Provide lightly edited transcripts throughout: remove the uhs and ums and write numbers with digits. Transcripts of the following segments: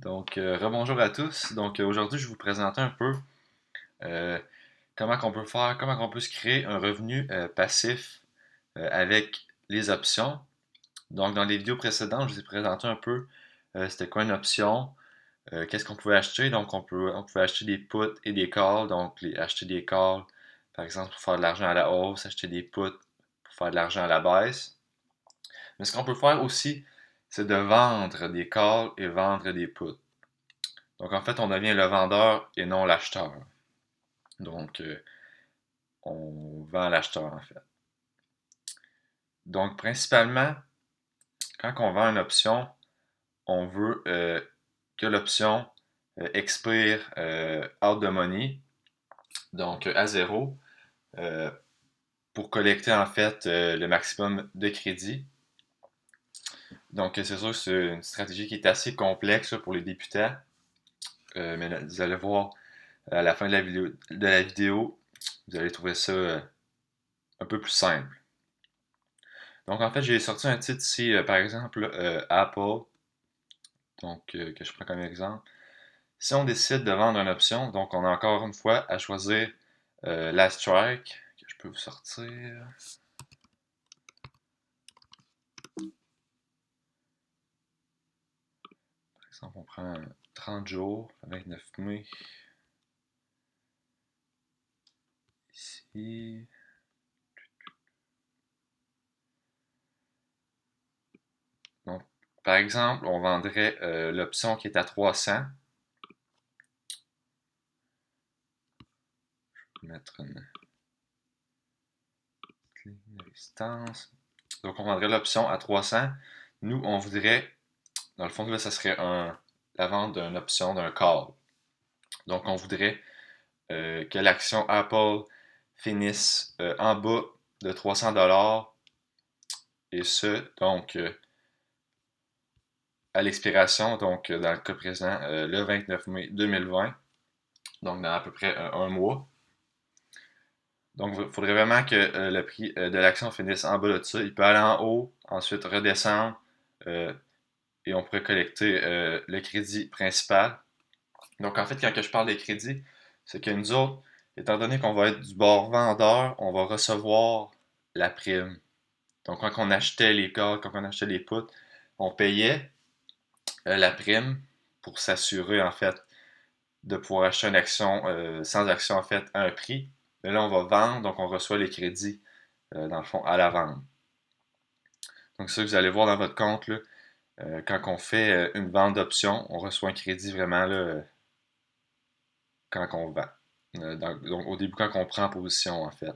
Donc, rebonjour à tous. Donc, aujourd'hui, je vais vous présenter un peu euh, comment on peut se créer un revenu passif avec les options. Donc, dans les vidéos précédentes, je vous ai présenté un peu c'était quoi une option, qu'est-ce qu'on pouvait acheter. Donc, on pouvait acheter des puts et des calls. Donc, acheter des calls, par exemple, pour faire de l'argent à la hausse, acheter des puts pour faire de l'argent à la baisse. Mais ce qu'on peut faire aussi, c'est de vendre des calls et vendre des puts. Donc en fait, on devient le vendeur et non l'acheteur. Donc on vend l'acheteur en fait. Donc principalement, quand on vend une option, on veut que l'option expire out the money, donc à zéro, euh, pour collecter en fait le maximum de crédit. Donc c'est sûr que c'est une stratégie qui est assez complexe pour les débutants, mais vous allez voir à la fin de la vidéo, vous allez trouver ça un peu plus simple. Donc, en fait, j'ai sorti un titre ici, par exemple, Apple, donc que je prends comme exemple. Si on décide de vendre une option, donc on a encore une fois à choisir la strike, que je peux vous sortir. Par exemple, on prend 30 jours, 29 mai, ici. Donc, par exemple, on vendrait l'option qui est à 300. Je vais mettre une ligne de résistance. Donc, on vendrait l'option à 300. Nous, on voudrait, dans le fond, là, ça serait la vente d'une option d'un call. Donc, on voudrait que l'action Apple finisse en bas de 300 et ce, donc, à l'expiration, donc, dans le cas présent, le 29 mai 2020, donc dans à peu près un mois. Donc, il faudrait vraiment que le prix de l'action finisse en bas de ça. Il peut aller en haut, ensuite redescendre, euh, et on pourrait collecter le crédit principal. Donc, en fait, quand je parle de crédit, c'est que nous autres, étant donné qu'on va être du bord vendeur, on va recevoir la prime. Donc, quand on achetait les calls, quand on achetait les puts, on payait la prime pour s'assurer, en fait, de pouvoir acheter une action sans action, en fait, à un prix. Mais là, on va vendre, donc on reçoit les crédits, dans le fond, à la vente. Donc, ça, vous allez voir dans votre compte, là, quand on fait une vente d'options, on reçoit un crédit vraiment là, quand on vend. Donc, au début, quand on prend position, en fait.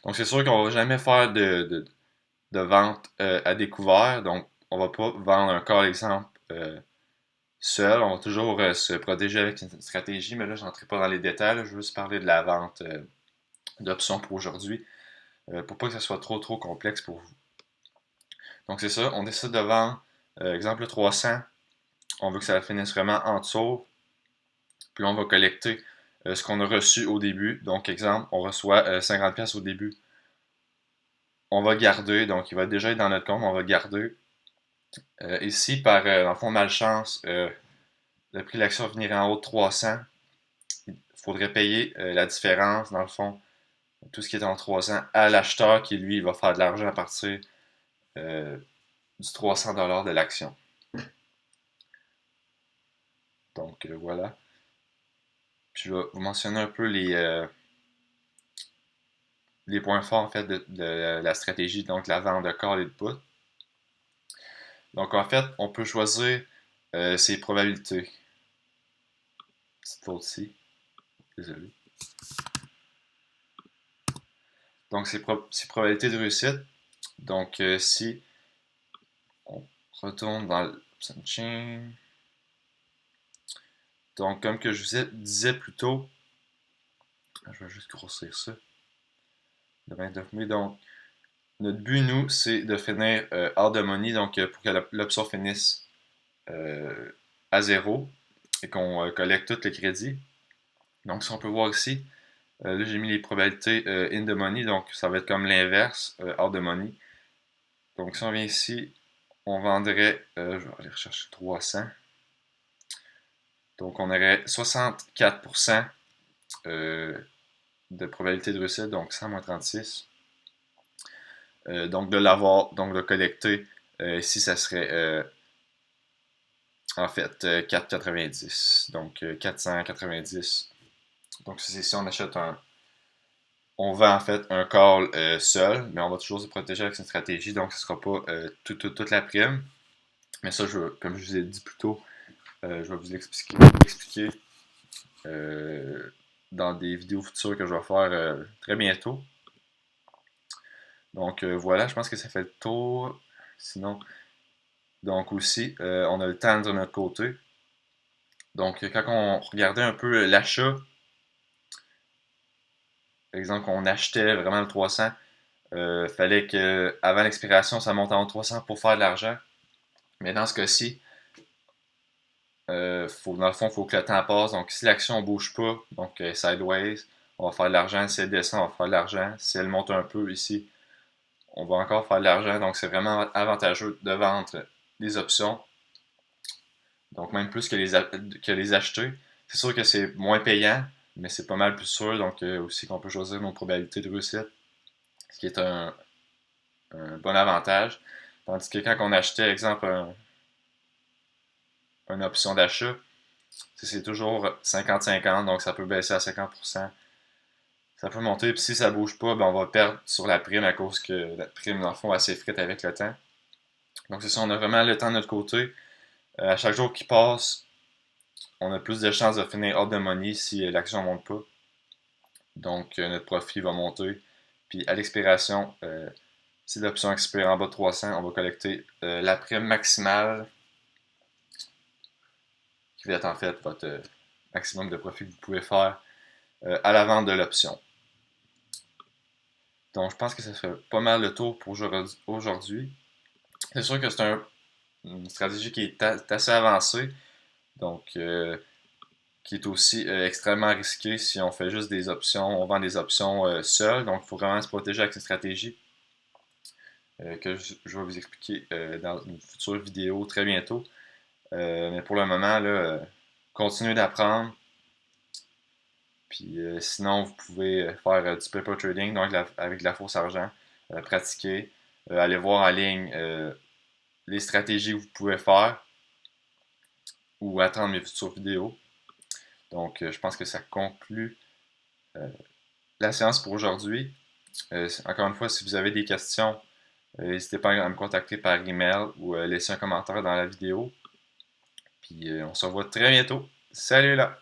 Donc, c'est sûr qu'on ne va jamais faire de vente à découvert. Donc, on ne va pas vendre un corps exemple seul. On va toujours se protéger avec une stratégie, mais là, je n'entrerai pas dans les détails. Là, je veux juste parler de la vente d'options pour aujourd'hui, pour pas que ça soit trop complexe pour vous. Donc, c'est ça, on décide de vendre, exemple 300. On veut que ça finisse vraiment en dessous. Puis on va collecter ce qu'on a reçu au début. Donc, exemple, on reçoit 50$ au début. On va garder, donc il va déjà être dans notre compte, on va garder. Et si par, dans le fond, malchance, le prix de l'action finirait en haut de 300, il faudrait payer la différence, dans le fond, tout ce qui est en 300 à l'acheteur qui, lui, va faire de l'argent à partir euh, du 300$ de l'action. Donc, voilà. Puis, je vais vous mentionner un peu les points forts, en fait, de la stratégie, donc la vente de call et de put. Donc, en fait, on peut choisir ses probabilités. Petite faute ici. Désolé. Donc, ses probabilités de réussite. Donc, si on retourne dans l'option chain. Donc, comme que je vous disais plus tôt, je vais juste grossir ça. Le 29 mai. Donc, notre but, nous, c'est de finir hors de money. Donc, pour que l'option finisse euh, à zéro et qu'on collecte tout le crédit. Donc, si on peut voir ici, là, j'ai mis les probabilités in the money. Donc, ça va être comme l'inverse, hors de money. Donc, si on vient ici, on vendrait, je vais aller rechercher 300. Donc on aurait 64% de probabilité de réussite, donc 100 moins 36. Donc de l'avoir, donc de collecter, ici ça serait en fait 4,90. Donc 490. Donc si on achète on vend en fait un call seul, mais on va toujours se protéger avec une stratégie, donc ce ne sera pas toute la prime. Mais ça, comme je vous ai dit plus tôt, je vais vous expliquer dans des vidéos futures que je vais faire très bientôt. Donc voilà, je pense que ça fait le tour. Sinon, donc aussi, on a le temps de notre côté. Donc quand on regardait un peu l'achat, par exemple, on achetait vraiment le 300, fallait que avant l'expiration, ça monte en 300 pour faire de l'argent. Mais dans ce cas-ci, dans le fond, il faut que le temps passe. Donc, si l'action ne bouge pas, donc sideways, on va faire de l'argent. Si elle descend, on va faire de l'argent. Si elle monte un peu ici, on va encore faire de l'argent. Donc, c'est vraiment avantageux de vendre des options. Donc, même plus que les acheter. C'est sûr que c'est moins payant, mais c'est pas mal plus sûr. Donc, aussi qu'on peut choisir nos probabilités de réussite, ce qui est un bon avantage. Tandis que quand on achetait, exemple, une option d'achat, c'est toujours 50-50, donc ça peut baisser à 50%. Ça peut monter, puis si ça bouge pas, ben on va perdre sur la prime à cause que la prime, dans le fond, elle s'effrite avec le temps. Donc c'est ça, on a vraiment le temps de notre côté. À chaque jour qui passe, on a plus de chances de finir hors de money si l'action ne monte pas. Donc notre profit va monter. Puis à l'expiration, si l'option expire en bas de 300, on va collecter la prime maximale qui va être en fait votre maximum de profit que vous pouvez faire à la vente de l'option. Donc, je pense que ça fait pas mal le tour pour aujourd'hui. C'est sûr que c'est une stratégie qui est assez avancée, donc qui est aussi extrêmement risquée si on fait juste des options, on vend des options seules. Donc, il faut vraiment se protéger avec une stratégie que je vais vous expliquer dans une future vidéo très bientôt. Mais pour le moment, là, continuez d'apprendre. Puis sinon, vous pouvez faire du paper trading, donc avec de la fausse argent, pratiquer, aller voir en ligne les stratégies que vous pouvez faire ou attendre mes futures vidéos. Donc, je pense que ça conclut la séance pour aujourd'hui. Encore une fois, si vous avez des questions, n'hésitez pas à me contacter par email ou laisser un commentaire dans la vidéo. Puis, on se revoit très bientôt. Salut là!